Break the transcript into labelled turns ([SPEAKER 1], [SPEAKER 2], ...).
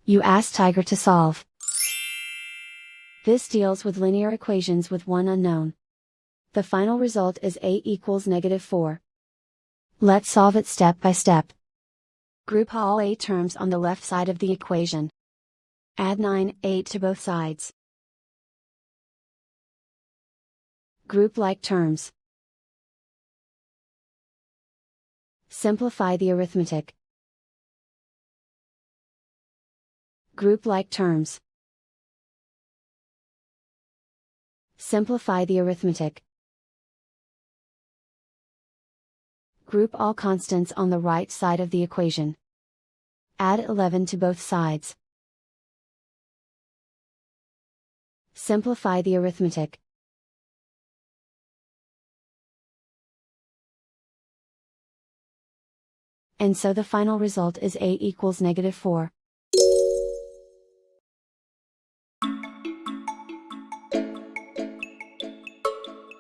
[SPEAKER 1] You ask Tiger to solve. This deals with linear equations with one unknown. The final result is a equals -4. Let's solve it step by step. Group all a terms on the left side of the equation. Add 9a to both sides. Group like terms. Simplify the arithmetic. Group like terms. Simplify the arithmetic. Group all constants on the right side of the equation. Add 11 to both sides. Simplify the arithmetic. And so the final result is a equals -4.